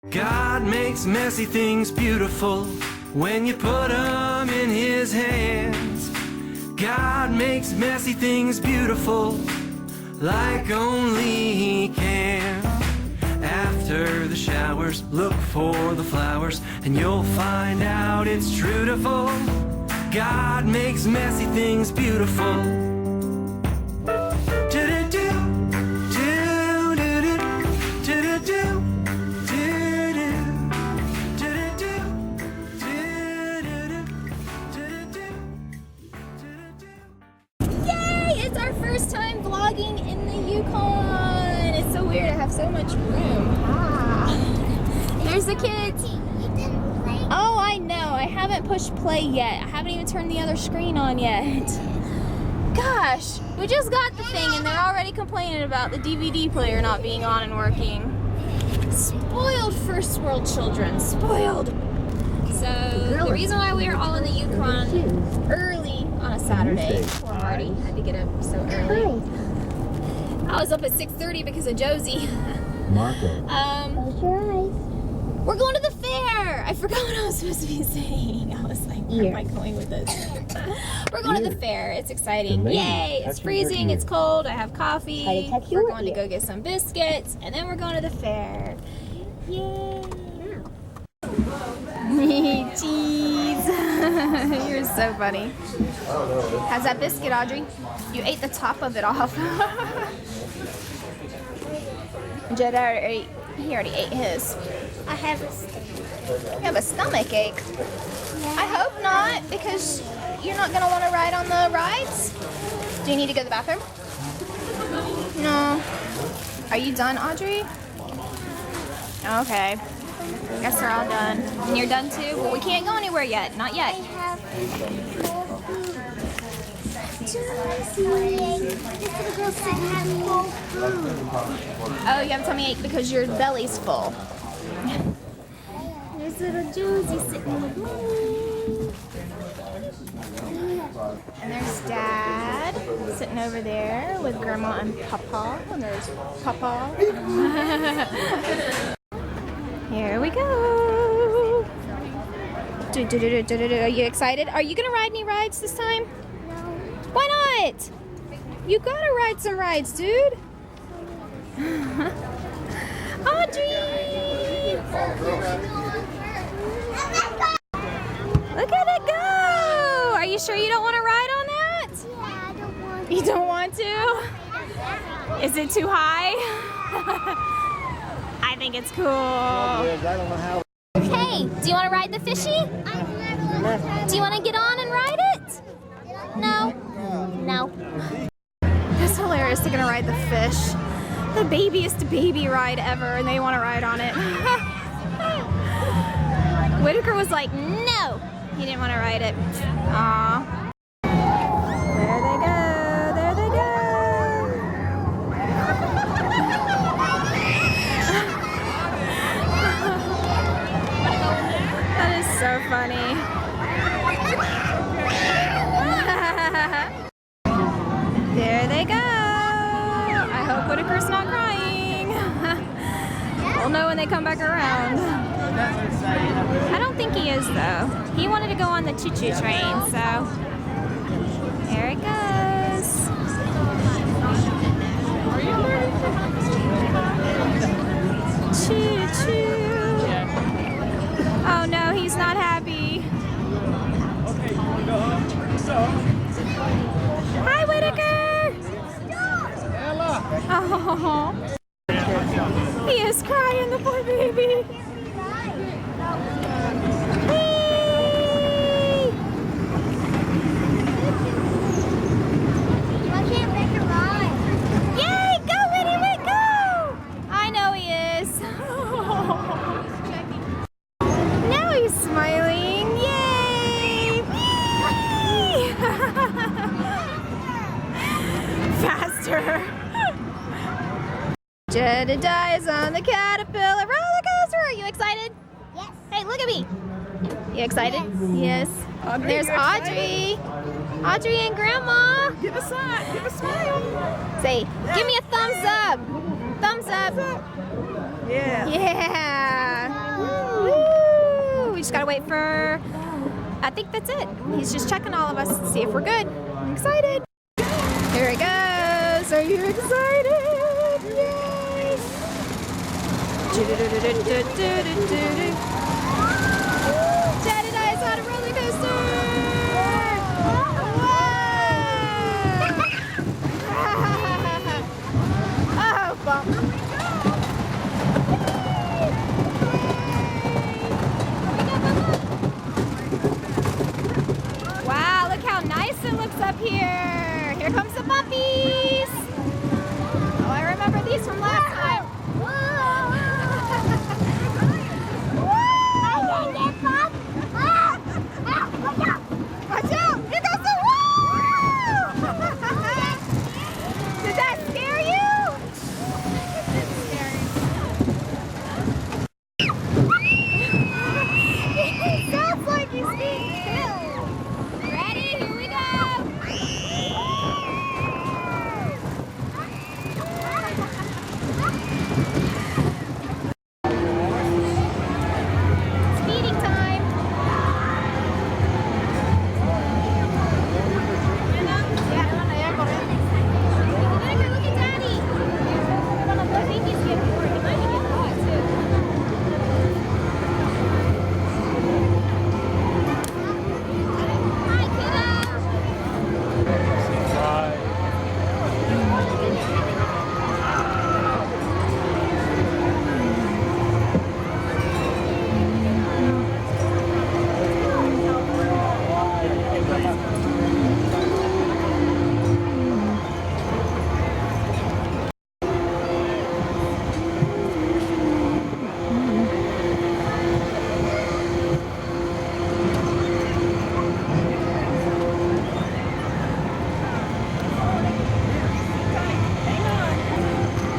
God makes messy things beautiful when you put them in His hands. God makes messy things beautiful like only He can. After the showers, look for the flowers, and you'll find out it's trutiful. God makes messy things beautiful. It's our first time vlogging in the Yukon. It's so weird. I have so much room. Here's the kids. Oh, I know. I haven't pushed play yet. I haven't even turned the other screen on yet. Gosh, we just got the thing and they're already complaining about the DVD player not being on and working. Spoiled first world children. Spoiled. So the reason why we are all in the Yukon early on a Saturday, poor Marty had to get up so early. I was up at 6:30 because of Josie. Marco. We're going to the fair. I forgot what I was supposed to be saying. I was like, where am I going with this? We're going to the fair. It's exciting. Yay! It's freezing. It's cold. I have coffee. We're going to go get some biscuits, and then we're going to the fair. Yay! Cheese. You're so funny. How's that biscuit, Audrey? You ate the top of it off. Jed he already ate his. I have a stomach. You have a stomach ache? Yeah. I hope not, because you're not going to want to ride on the rides. Do you need to go to the bathroom? No. Are you done, Audrey? Okay. Guess they're all done. And you're done too? Well, we can't go anywhere yet. Not yet. I have more food. This little girl said have more food. Oh, you have a tummy ache because your belly's full. There's little Josie sitting with me. And there's Dad sitting over there with Grandma and Papa. And there's Papa. Here we go. Are you excited? Are you going to ride any rides this time? No. Why not? You got to ride some rides, dude. Audrey! Look at it go! Are you sure you don't want to ride on that? Yeah, I don't want You don't want to? Is it too high? I think it's cool. Hey, do you want to ride the fishy? Do you want to get on and ride it? No? No. That's hilarious. They're going to ride the fish. The babiest baby ride ever, and they want to ride on it. Whitaker was like, no. He didn't want to ride it. Aww. There they go. There they go. That is so funny. There they go. I hope Whitaker's not crying. We'll know when they come back around. I don't think he is, though. He wanted to go on the choo-choo train, so there it goes. Choo-choo. Oh no, he's not happy. Hi, Whitaker. Oh, he is crying, the poor baby. I can't make a ride. Yay! Go, Whitty, go! I know he is. Now he's smiling. Yay! Whee! Faster. Jedediah is on the Caterpillar roller coaster. Are you excited? Yes. Hey, look at me. You excited? Yes. There's Audrey. Audrey and Grandma. Give a sign. Give a smile. Say, give me a thumbs up. Thumbs up. Yeah. Yeah. just gotta wait for, I think that's it. He's just checking all of us to see if we're good. I'm excited. Here it goes. Are you excited? Yay! Jedediah is on a roller coaster. Whoa! Oh, bump. Wow, look how nice it looks up here. Here comes the puppies. Oh, I remember these from last time. Watch out! Here goes the woo! Did that scare you? It sounds like he's being killed. Ready? Here we go. Speeding time. Look at Daddy. I think he's getting bored. He might be getting hot too. Hi, kiddo.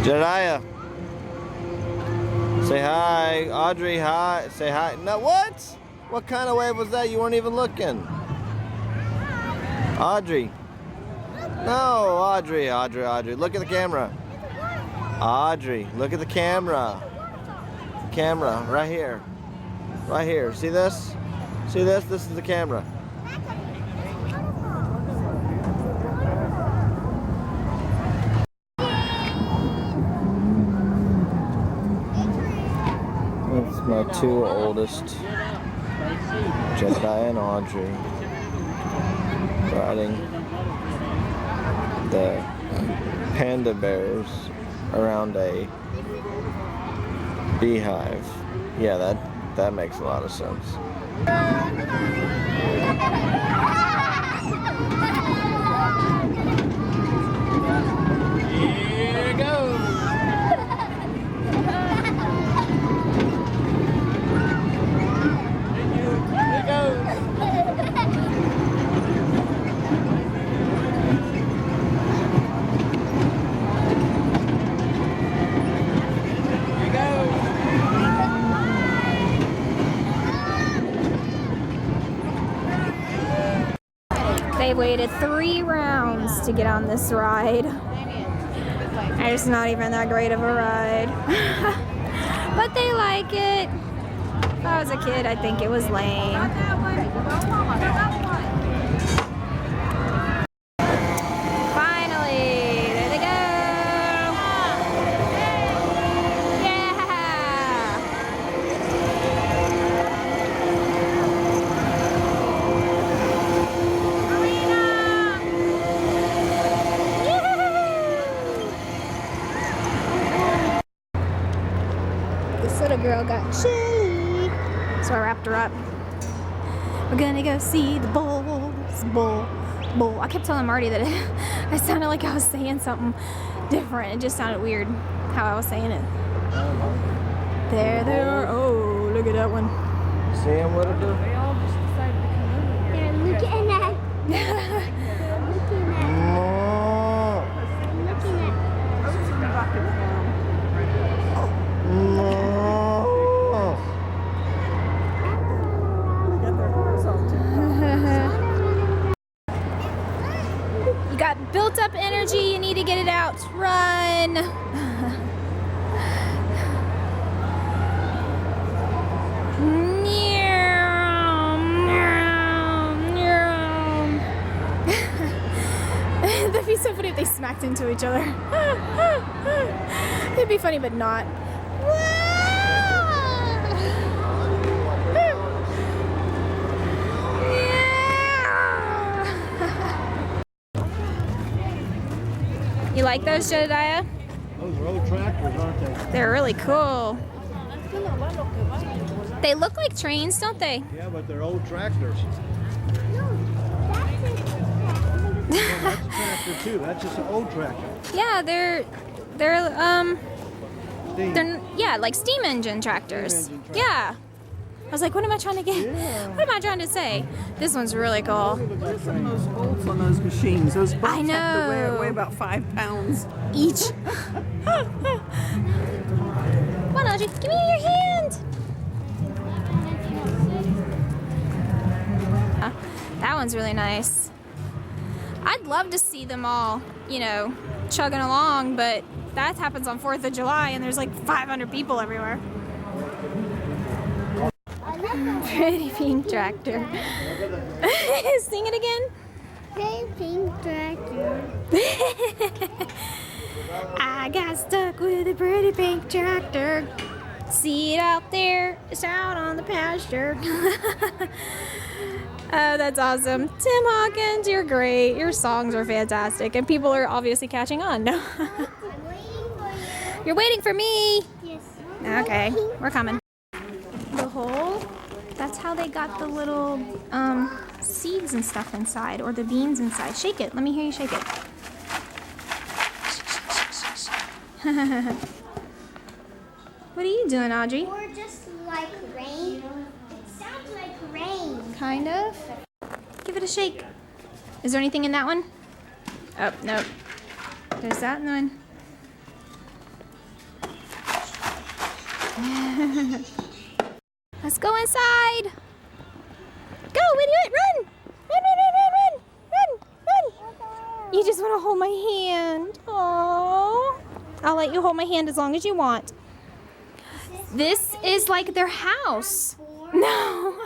Jedediah. Say hi. Audrey, hi. Say hi. No, what? What kind of wave was that? You weren't even looking. Audrey. No, Audrey. Look at the camera. Audrey, look at the camera. Camera, right here. Right here. See this? See this? This is the camera. That's my two oldest, Jedediah and Audrey, riding the panda bears around a beehive. Yeah, that makes a lot of sense. Here it goes. They waited 3 rounds to get on this ride. It's not even that great of a ride. But they like it. If I was a kid, I'd think it was lame. Finally, there they go. Yeah. This little girl got chilly, so I wrapped her up. We're gonna go see the bulls. Bull. I kept telling Marty that I sounded like I was saying something different. It just sounded weird how I was saying it. There they are. Oh, look at that one. See him, what it do? They're looking at. You got built up energy, you need to get it out. Run. Near. listening to each other. It'd be funny, but not. You like those, Jedediah? Those are old tractors, aren't they? They're really cool. They look like trains, don't they? Yeah, but they're old tractors. That's a tractor too. That's just an old tractor. Yeah, they're yeah, like steam engine tractors. Steam engine tractors. Yeah. I was like, what am I trying to get? Yeah. What am I trying to say? This one's really cool. What are some of those bolts on those machines? Those bolts I have to know. weigh about 5 pounds. Each. Come on, Audrey, give me your hand. That one's really nice. I'd love to see them all, you know, chugging along, but that happens on 4th of July and there's like 500 people everywhere. Pretty pink tractor. Sing it again. Pretty pink tractor. I got stuck with a pretty pink tractor. See it out there, it's out on the pasture. Oh, that's awesome. Tim Hawkins, you're great. Your songs are fantastic, and people are obviously catching on. No. You're waiting for me. Yes. Okay, we're coming. The hole, that's how they got the little seeds and stuff inside, or the beans inside. Shake it. Let me hear you shake it. What are you doing, Audrey? Or just like rain. It sounds like rain. Kind of. Give it a shake. Is there anything in that one? Oh, nope. There's that one. Let's go inside. Go, idiot, run! Run, run, run, run, run! Run, run! You just want to hold my hand. Aww. I'll let you hold my hand as long as you want. This is like their house. No.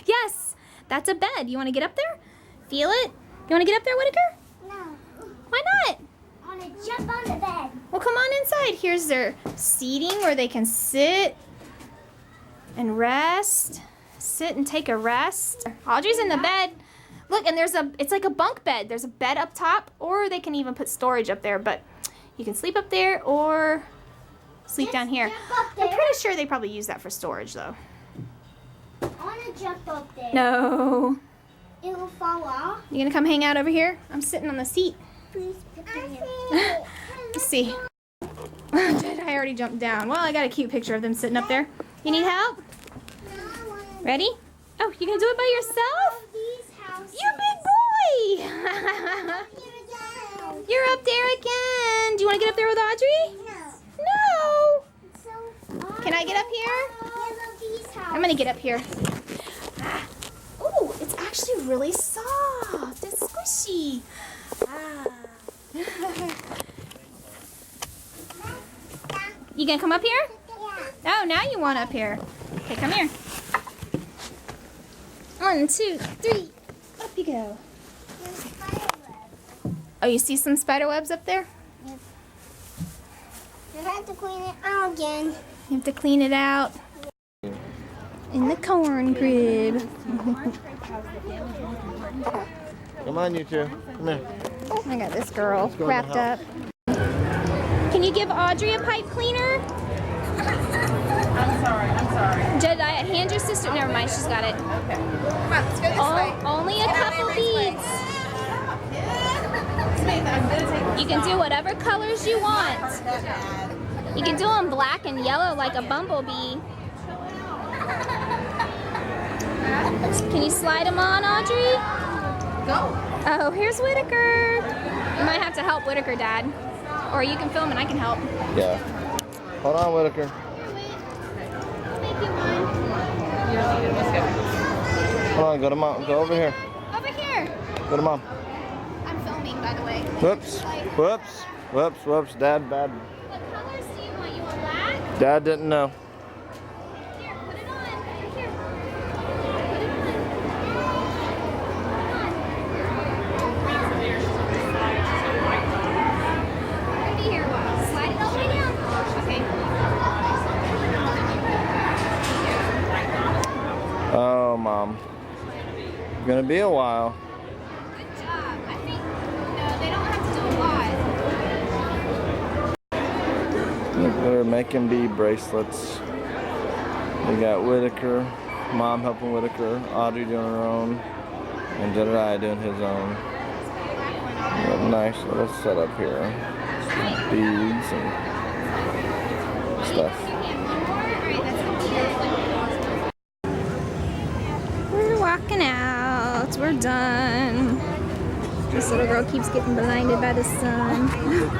Yes, that's a bed. You want to get up there? Feel it? You want to get up there, Whitaker? No. Why not? I want to jump on the bed. Well, come on inside. Here's their seating where they can sit and rest. Sit and take a rest. Audrey's in the bed. Look, and it's like a bunk bed. There's a bed up top, or they can even put storage up there, but you can sleep up there or sleep down here. Jump up I'm there. pretty sure they probably use that for storage, though. I want to jump up there. No. It will fall off. You gonna come hang out over here? I'm sitting on the seat. Please pick me up. Let's see. I already jumped down. Well, I got a cute picture of them sitting up there. You need help? Ready? Oh, you gonna do it by yourself? You big boy! You're up there again. Do you want to get up there with Audrey? No. Can I get up here? I'm gonna get up here. Oh, it's actually really soft. It's squishy. You gonna come up here? Oh, now you want up here. Okay, come here. 1, 2, 3. Up you go. Oh, you see some spider webs up there? You have to clean it out again. You have to clean it out. In the corn crib. Come on, you two. Come here. I got this girl go in the wrapped up. Can you give Audrey a pipe cleaner? I'm sorry. Jedediah, hand your sister. Never mind, she's got it. Come on, let's go this way. Only a couple beads. You can do whatever colors you want. You can do them black and yellow like a bumblebee. Can you slide them on, Audrey? Go. Oh, here's Whitaker. You might have to help Whitaker, Dad. Or you can film and I can help. Yeah. Hold on, Whitaker. Come on, go to mom. Go over here. Over here. Go to mom. I'm filming, by the way. Whoops. Whoops. Whoops. Whoops. Dad, bad. What colors do you want? You want black? Dad didn't know. Here, put it on. Here. Put it on. Mom. It's gonna be a while. Good job. I think, no, they don't have to do a lot. Look, they're making bead bracelets. We got Whitaker, Mom helping Whitaker, Audrey doing her own, and Jedediah doing his own. We have a nice little setup here. Some beads and stuff. We're walking out. We're done. This little girl keeps getting blinded by the sun.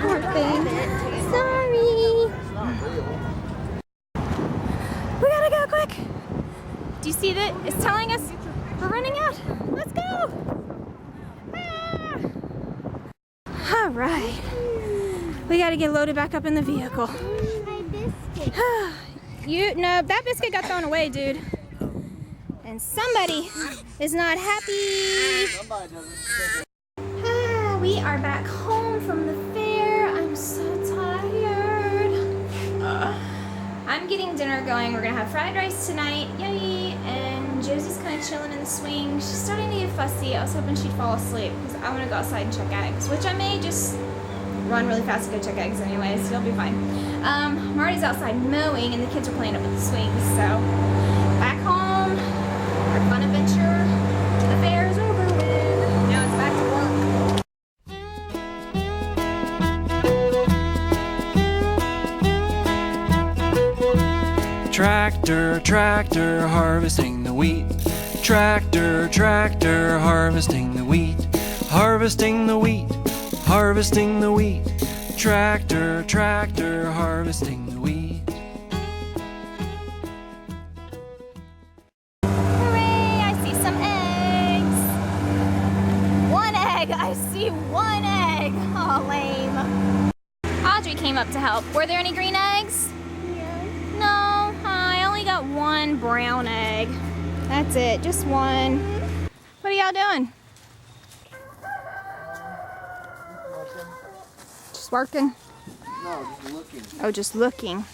Poor thing. Sorry. We gotta go quick. Do you see that? It's telling us we're running out. Let's go. Ah. All right. We gotta get loaded back up in the vehicle. No, that biscuit got thrown away, dude. And somebody is not happy. We are back home from the fair. I'm so tired. I'm getting dinner going. We're gonna have fried rice tonight. Yay! And Josie's kind of chilling in the swing. She's starting to get fussy. I was hoping she'd fall asleep because I want to go outside and check eggs, which I may just run really fast to go check eggs anyways. You'll be fine. Marty's outside mowing and the kids are playing up with the swings. So back home, our fun adventure to the fair is over with. Now it's back to work. Tractor, tractor, harvesting the wheat. Tractor, tractor, harvesting the wheat. Harvesting the wheat, harvesting the wheat. Tractor, tractor, harvesting the wheat. Hooray, I see some eggs. One egg, I see one egg. Oh, lame. Audrey came up to help. Were there any green eggs? No, I only got one brown egg. That's it, just one. What are y'all doing? Just working? No, just looking. Oh, just looking.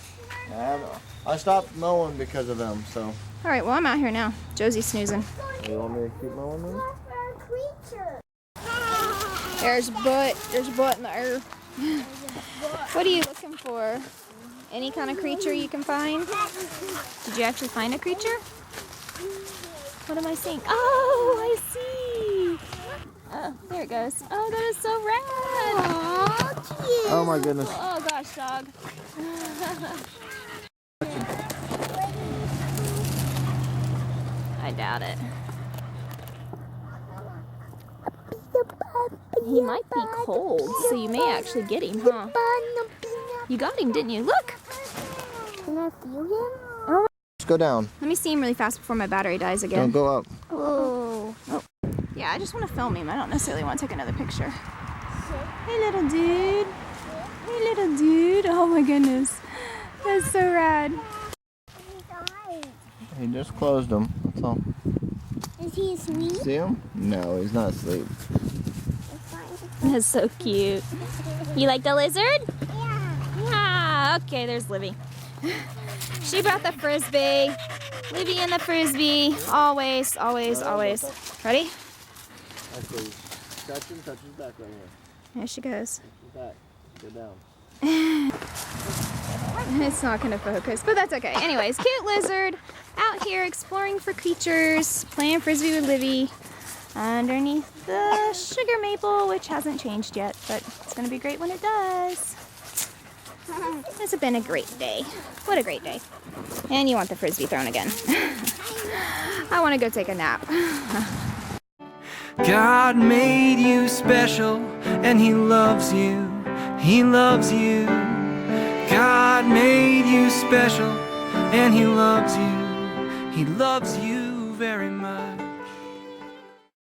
I stopped mowing because of them, so. All right, well, I'm out here now. Josie's snoozing. You want me to keep mowing them? There's butt in the air. What are you looking for? Any kind of creature you can find? Did you actually find a creature? What am I seeing? Oh, I see. Oh, there it goes. Oh, that is so rad. Oh my goodness. Oh gosh, dog. I doubt it. He might be cold, so you may actually get him, huh? You got him, didn't you? Look! Can I feel him? Let's go down. Let me see him really fast before my battery dies again. Don't go up. Oh. Yeah, I just want to film him. I don't necessarily want to take another picture. Hey, little dude. Hey, little dude. Oh my goodness. That's so rad. He just closed them. That's all. Is he asleep? See him? No, he's not asleep. That's so cute. You like the lizard? Yeah. Yeah. Okay, there's Libby. She brought the frisbee. Libby and the frisbee. Always, always, always. Ready? Actually, touch his back right here. There she goes. Back. Go down. It's not going to focus, but that's okay. Anyways, cute lizard out here exploring for creatures, playing frisbee with Livy underneath the sugar maple, which hasn't changed yet, but it's going to be great when it does. It's been a great day. What a great day. And you want the frisbee thrown again. I want to go take a nap. God made you special and He loves you. He loves you. God made you special and He loves you. He loves you very much.